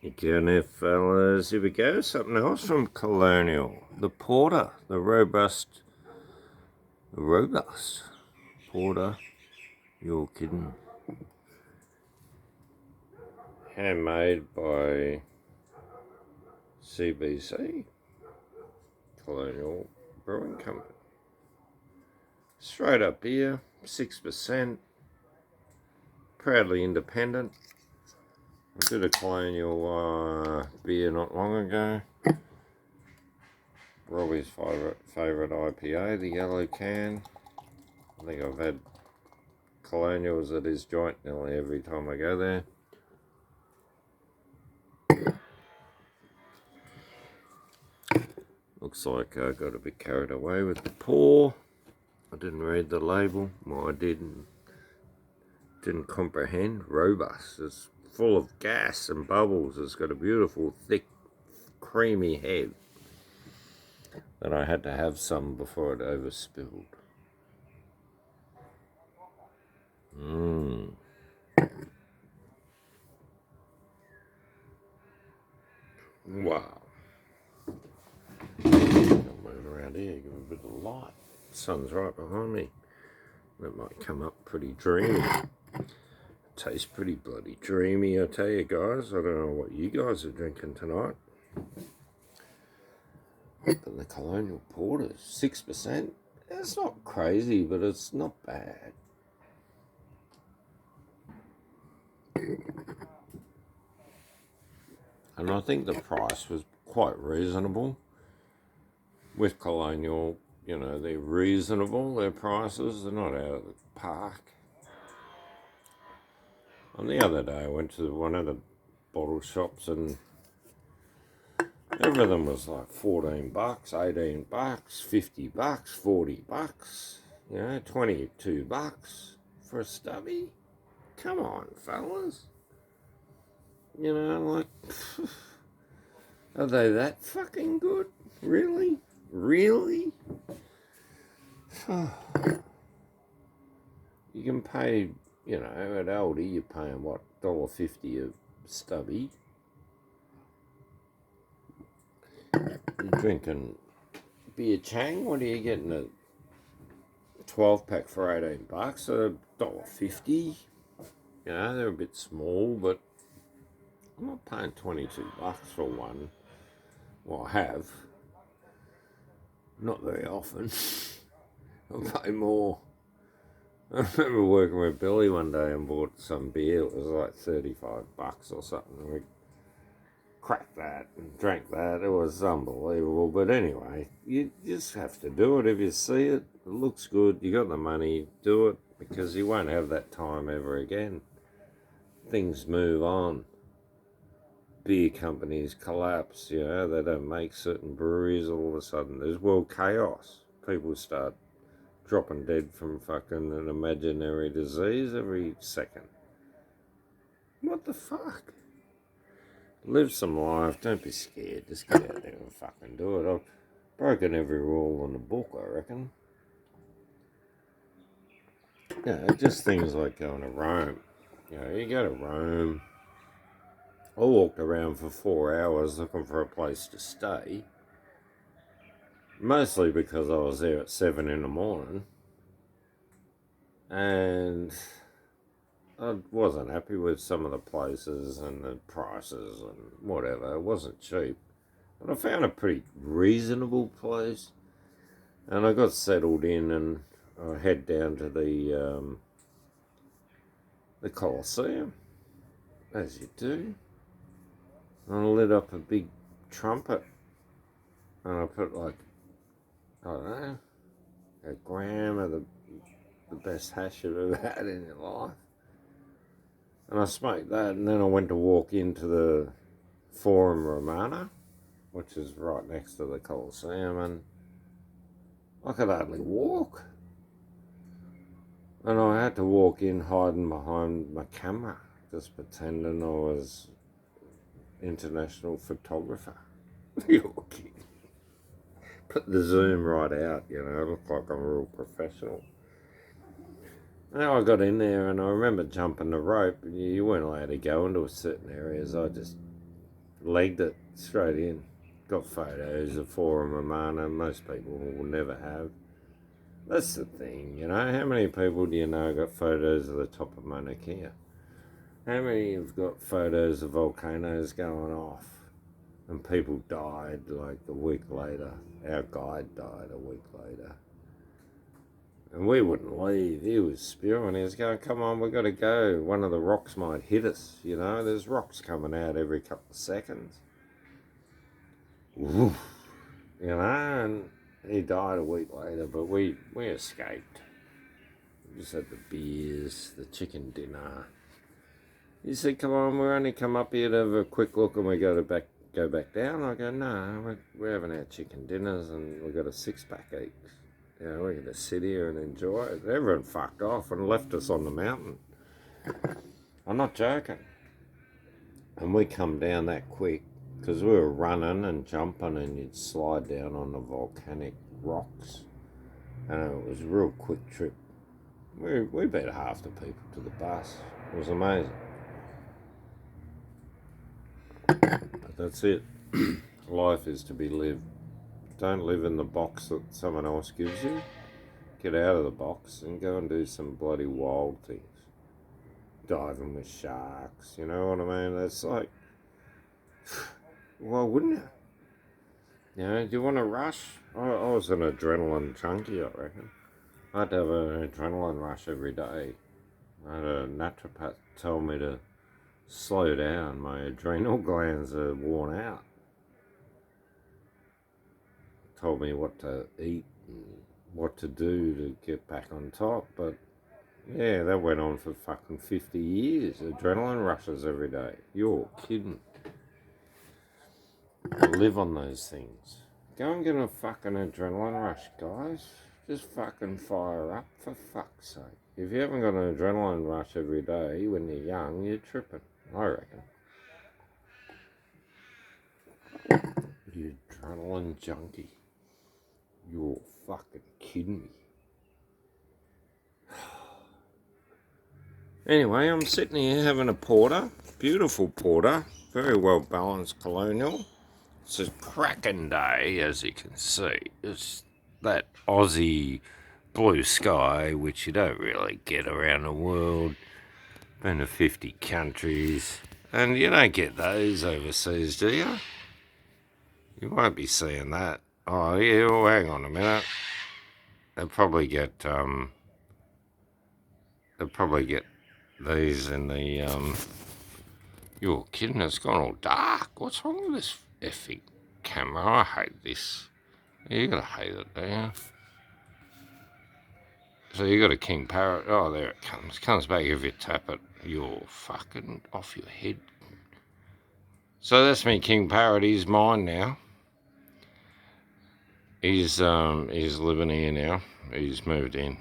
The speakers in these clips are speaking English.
Again, there, fellas, here we go. Something else from Colonial. The Porter, the robust Porter. You're kidding. Handmade by CBC, Colonial Brewing Company. Straight up beer, 6%. Proudly independent. I did a Colonial beer not long ago. Robbie's favourite IPA, the yellow can. I think I've had Colonials at his joint nearly every time I go there. Looks like I got a bit carried away with the pour. I didn't read the label. Well, I didn't comprehend. Robust. It's full of gas and bubbles. It's got a beautiful, thick, creamy head that I had to have some before it overspilled. Wow. I'll move around here, give a bit of light. The sun's right behind me. That might come up pretty dreamy. Tastes pretty bloody dreamy, I tell you guys. I don't know what you guys are drinking tonight. But the Colonial Porter, 6%. It's not crazy, but it's not bad. And I think the price was quite reasonable. With Colonial, you know, they're reasonable, their prices. They're not out of the park. And the other day I went to one of the bottle shops and everything was like $14, $18, $50, $40, you know, $22 for a stubby. Come on, fellas. You know, like, are they that fucking good? Really? Really? You can pay, you know, at Aldi, you're paying, what, $1.50 a stubby. You're drinking beer Chang, what are you getting? A 12-pack for $18, $1.50. You know, they're a bit small, but I'm not paying $22 for one. Well, I have. Not very often. I pay more. I remember working with Billy one day and bought some beer. It was like $35 or something. And we cracked that and drank that. It was unbelievable. But anyway, you just have to do it. If you see it, it looks good, you got the money, do it, because you won't have that time ever again. Things move on. Beer companies collapse, you know, they don't make certain breweries. All of a sudden there's world chaos. People start dropping dead from fucking an imaginary disease every second. What the fuck? Live some life, don't be scared, just get out there and fucking do it. I've broken every rule in the book, I reckon. Yeah, just things like going to Rome. You know, you go to Rome, I walked around for 4 hours looking for a place to stay. Mostly because I was there at 7 in the morning. And I wasn't happy with some of the places and the prices and whatever. It wasn't cheap. But I found a pretty reasonable place. And I got settled in and I head down to the Colosseum, as you do. And I lit up a big trumpet. And I put like, I don't know, a gram of the best hash you've ever had in your life. And I smoked that, and then I went to walk into the Forum Romana, which is right next to the Colosseum, and I could hardly walk. And I had to walk in hiding behind my camera, just pretending I was international photographer. You're kidding. Put the zoom right out, you know, look like I'm a real professional. Now I got in there and I remember jumping the rope. You weren't allowed to go into certain areas. I just legged it straight in. Got photos of Forum Romana. Most people will never have. That's the thing, you know. How many people do you know got photos of the top of Mauna Kea? How many have got photos of volcanoes going off? And people died like a week later. Our guide died a week later. And we wouldn't leave. He was spewing. He was going, come on, we've got to go. One of the rocks might hit us, you know. There's rocks coming out every couple of seconds. Woof. You know, and he died a week later, but we escaped. We just had the beers, the chicken dinner. He said, come on, we only come up here to have a quick look and we go back down. I go, no, we're having our chicken dinners and we've got a 6-pack each. You know, we're going to sit here and enjoy it. Everyone fucked off and left us on the mountain. I'm not joking. And we come down that quick because we were running and jumping and you'd slide down on the volcanic rocks. And it was a real quick trip. We beat half the people to the bus. It was amazing. But that's it. Life is to be lived. Don't live in the box that someone else gives you. Get out of the box and go and do some bloody wild things. Diving with sharks, you know what I mean? That's like, why wouldn't you? You know, do you want to rush? I was an adrenaline junkie, I reckon. I'd have an adrenaline rush every day. I had a naturopath tell me to slow down. My adrenal glands are worn out. Told me what to eat and what to do to get back on top. But yeah, that went on for fucking 50 years. Adrenaline rushes every day. You're kidding. I live on those things. Go and get a fucking adrenaline rush, guys. Just fucking fire up, for fuck's sake. If you haven't got an adrenaline rush every day when you're young, you're tripping, I reckon. You adrenaline junkie. You're fucking kidding me. Anyway, I'm sitting here having a porter. Beautiful porter. Very well balanced Colonial. It's a cracking day, as you can see. It's that Aussie blue sky, which you don't really get around the world. Been to 50 countries. And you don't get those overseas, do you? You won't be seeing that. Oh, yeah, well, hang on a minute. They'll probably get these in the, you're kidding, it's gone all dark. What's wrong with this effing camera? I hate this. You gotta hate it, don't you? So you got a king parrot. Oh, there it comes. Comes back if you tap it. You're fucking off your head. So that's me king parrot. He's mine now. He's living here now. He's moved in.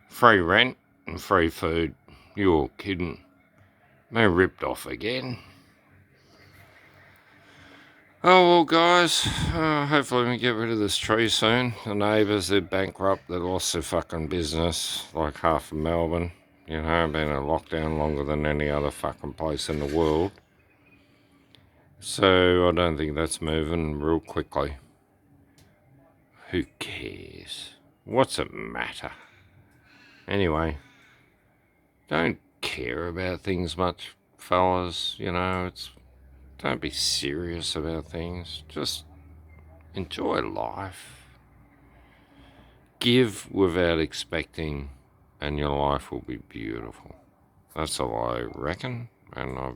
Free rent and free food. You're kidding. Me ripped off again. Oh, well, guys, hopefully we get rid of this tree soon. The neighbours, they're bankrupt. They lost their fucking business, like half of Melbourne. You know, been in lockdown longer than any other fucking place in the world. So I don't think that's moving real quickly. Who cares? What's it matter? Anyway, don't care about things much, fellas. You know, don't be serious about things. Just enjoy life. Give without expecting, and your life will be beautiful. That's all I reckon, and I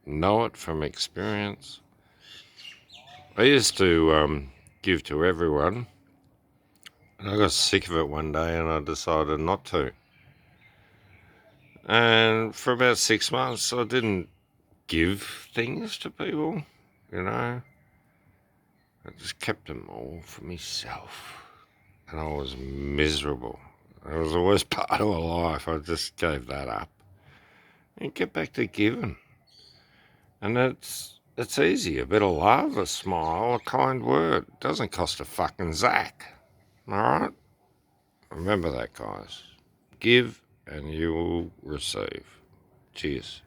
know it from experience. I used to give to everyone, and I got sick of it one day, and I decided not to. And for about 6 months, I didn't give things to people, you know. I just kept them all for myself. And I was miserable. It was the worst part of my life. I just gave that up. And get back to giving. And it's easy. A bit of love, a smile, a kind word. It doesn't cost a fucking zack. Alright? Remember that, guys. Give and you will receive. Cheers.